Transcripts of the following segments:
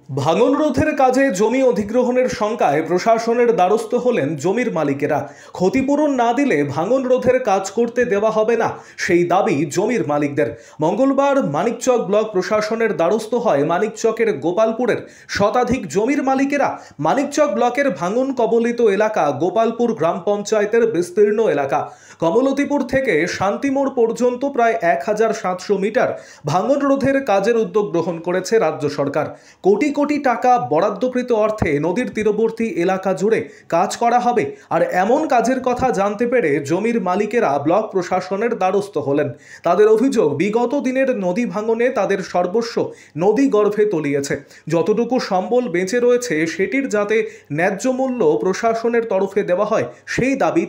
ভাঙন রোধের কাজে জমি অধিগ্রহণের শঙ্কায় প্রশাসনের দ্বারস্থ হলেন জমির মালিকেরা। ক্ষতিপূরণ না দিলে ভাঙন রোধের কাজ করতে দেওয়া হবে না, সেই দাবি জমির মালিকদের। মঙ্গলবার মানিকচক ব্লক প্রশাসনের দ্বারস্থ হয় মানিকচকের গোপালপুরের শতাধিক জমির মালিকেরা। মানিকচক ব্লকের ভাঙন কবলিত এলাকা গোপালপুর গ্রাম পঞ্চায়েতের বিস্তীর্ণ এলাকা। কমলতিপুর থেকে শান্তিমোড় পর্যন্ত প্রায় 1700 মিটার ভাঙন রোধের কাজের উদ্যোগ গ্রহণ করেছে রাজ্য সরকার। কোটি কোটি টাকা বরাদ্দকৃত অর্থে নদীর তীরবর্তী এলাকা জুড়ে কাজ করা হবে। আর এমন কাজের কথা জানতে পেরে জমির মালিকেরা ব্লক প্রশাসনের দ্বারস্থ হলেন। তাদের অভিযোগ, বিগত দিনের নদী ভাঙনে তাদের সর্বস্ব নদী গর্ভে তলিয়েছে। যতটুকু সম্বল বেঁচে রয়েছে সেটির যাতে ন্যায্য মূল্য প্রশাসনের তরফে দেওয়া হয় সেই দাবি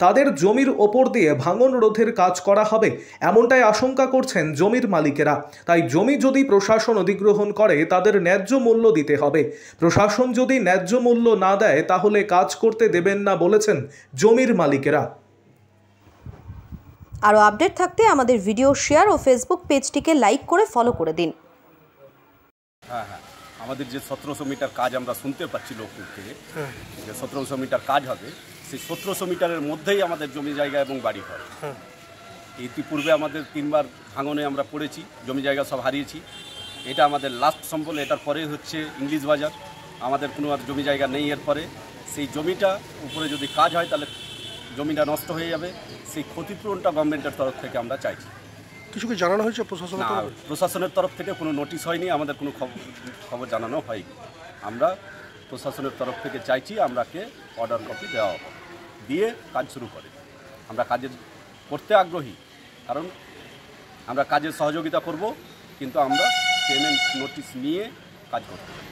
তাদের জমির ওপর দিয়ে ভাঙন রোধের কাজ করা হবে এমনটাই আশঙ্কা করছেন জমির মালিকেরা। তাই জমি যদি প্রশাসন অধিগ্রহণ করে তাদের ন্যায্য মূল্য দিতে হবে। প্রশাসন যদি ন্যায্য মূল্য না দেয় তাহলে কাজ করতে দেবেন না বলেছেন জমির মালিকেরা। আরও আপডেট থাকতে আমাদের ভিডিও শেয়ার ও ফেসবুক পেজটিকে লাইক করে ফলো করে দিন। হ্যাঁ, আমাদের যে 1700 মিটার কাজ আমরা শুনতে পাচ্ছি লোকমুখ থেকে, যে 1700 মিটার কাজ হবে, সেই 1700 মিটারের মধ্যেই আমাদের জমি জায়গা এবং বাড়ি ঘর। ইতিপূর্বে আমাদের 3বার ভাঙনে আমরা পড়েছি, জমি জায়গা সব হারিয়েছি। এটা আমাদের লাস্ট সম্বল। এটার পরে হচ্ছে ইংলিশ বাজার। আমাদের কোনো আর জমি জায়গা নেই। এরপরে সেই জমিটা উপরে যদি কাজ হয় তাহলে জমিটা নষ্ট হয়ে যাবে। সেই ক্ষতিপূরণটা গভর্নমেন্টের তরফ থেকে আমরা চাইছি। কিছু কি জানানো হয়েছে প্রশাসনের তরফ থেকে কোনো নোটিশ হয়নি, আমাদের কোনো খবর জানানো হয়নি। আমরা প্রশাসনের তরফ থেকে চাইছি আমরাকে অর্ডার কপি দেওয়া হবে, দিয়ে কাজ শুরু করে। আমরা কাজের করতে আগ্রহী, কারণ আমরা কাজের সহযোগিতা করব, কিন্তু আমরা পেমেন্ট নোটিশ নিয়ে কাজ করতে পারি।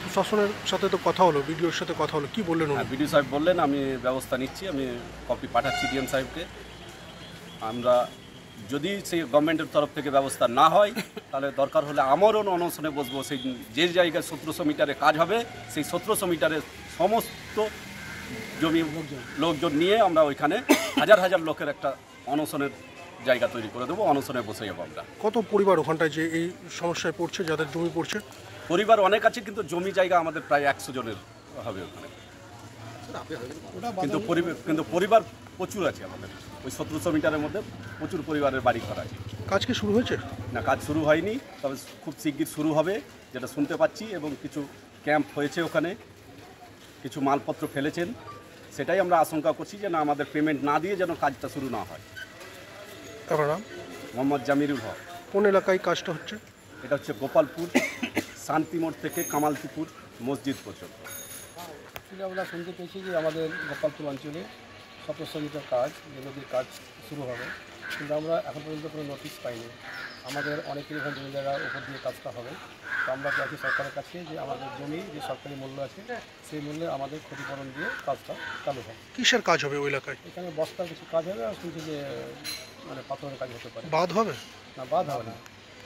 প্রশাসনের সাথে তো কথা হলো, বিডিওর সাথে কথা হলো, কি বললেন? বিডিও সাহেব বললেন আমি ব্যবস্থা নিচ্ছি, আমি কপি পাঠাচ্ছি ডিএম সাহেবকে। আমরা যদি সেই গভর্নমেন্টের তরফ থেকে ব্যবস্থা না হয় তাহলে দরকার হলে আমারও অনশনে বসবো। সেই যে জায়গায় 1700 মিটারে কাজ হবে সেই 1700 মিটারের সমস্ত জমি লোকজন নিয়ে আমরা ওইখানে হাজার হাজার লোকের একটা অনশনের জায়গা তৈরি করে দেবো। অনশনে বসে যাবো আমরা। কত পরিবার ওখানটায় যে এই সমস্যায় পড়ছে, যাদের জমি পড়ছে? পরিবার অনেক আছে, কিন্তু জমি জায়গা আমাদের প্রায় 100 জনের হবে ওখানে। কিন্তু পরিবার প্রচুর আছে আমাদের। ওই 1700 মিটারের মধ্যে প্রচুর পরিবারের বাড়ি ঘর আছে। কাজ কি শুরু হয়েছে? না, কাজ শুরু হয়নি, তবে খুব শিগগির শুরু হবে যেটা শুনতে পাচ্ছি। এবং কিছু ক্যাম্প হয়েছে ওখানে, কিছু মালপত্র ফেলেছেন। সেটাই আমরা আশঙ্কা করছি যে না, আমাদের পেমেন্ট না দিয়ে যেন কাজটা শুরু না হয়। আপনার নাম? মোহাম্মদ জামিরুল হক। কোন এলাকায় কাজটা হচ্ছে? এটা হচ্ছে গোপালপুর, শান্তিমোড় থেকে কামালতিপুর মসজিদ পর্যন্ত। আমরা শুনতে পেয়েছি যে আমাদের গোপালপুর অঞ্চলে 1700 মিটার কাজ, যে নদীর কাজ শুরু হবে, কিন্তু আমরা এখন পর্যন্ত কোনো নোটিশ পাইনি। আমাদের অনেকের এখানে জমি জায়গার উপর দিয়ে কাজটা হবে। তো আমরা চাইছি সরকারের কাছে যে আমাদের জমি যে সরকারি মূল্য আছে সেই মূল্যে আমাদের ক্ষতিপূরণ দিয়ে কাজটা চালু হয়। কিসের কাজ হবে ওই এলাকায়? এখানে বস্তার কিছু কাজ হবে, আর শুনছি যে মানে পাথরের কাজ হতে পারে। বাঁধ হবে? না, বাঁধ হবে না।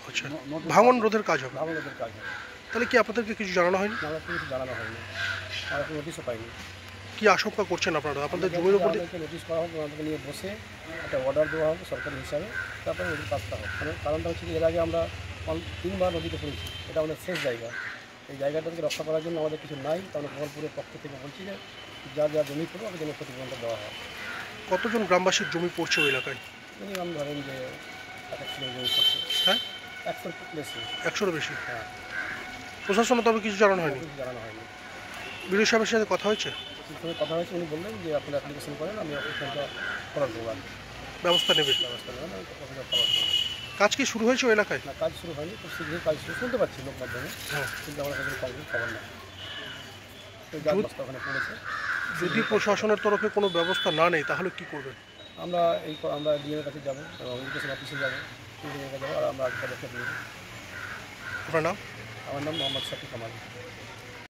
আচ্ছা, ভাঙন রোধের কাজ হবে? ভাঙন রোধের কাজ হবে। তাহলে কি আপনাদেরকে কিছু জানানো হয়নি? আমরা কিছু জানানো হয়নি, আমরা কোনো নোটিশও পাইনি। কি আশঙ্কা করছেন আপনারা? আপনাদের জমির উপর নোটিশ করা হবে, আমাদেরকে নিয়ে বসে একটা অর্ডার দেওয়া হবে সরকারি হিসাবে, তারপরে নদীর কাজটা হবে। কারণটা হচ্ছে কি, এর আগে আমরা 3বার নদীতে পড়েছি, এটা আমাদের শেষ জায়গা। এই জায়গাটাকে রক্ষা করার জন্য আমাদের কিছু নাই, তাহলে গোপালপুরের পক্ষ থেকে বলছি যে যা জমি পড়বে আমাদের জন্য ক্ষতিপূরণটা দেওয়া হয়। কতজন গ্রামবাসীর জমি পড়ছে ওই এলাকায়? মিনিমাম ধরেন যে 100 জমি পড়ছে। হ্যাঁ, 100 বেশি। 100-এর বেশি? হ্যাঁ। প্রশাসনের তবে কিছু জানানো হয়নি? কিছু জানানো হয়নি। বিডিও সাহেবের সাথে কথা হয়েছে? কথা হয়েছে, উনি বললেন যে আপনারা অ্যাপ্লিকেশন করেন, আমি অ্যাপ্লিকেশনটা করার দেবো, ব্যবস্থা নেবেন। কাজ কি শুরু হয়েছে ওই এলাকায়? না, কাজ শুরু হয়নি, খুব শীঘ্রই কাজ শুরু শুনতে পাচ্ছি লোক মাধ্যমে, কিন্তু আমার কাছে কমপ্লিট খবর না। ওখানে পড়েছে। যদি প্রশাসনের তরফে কোনো ব্যবস্থা না নেই তাহলে কি করবেন? আমরা ডিএমের কাছে যাবো, ইরিগেশন অফিসে যাবো, আর আমরা পদক্ষেপ নেব। আপনার নাম? আমার নাম মোহাম্মদ শাকিব কামাল।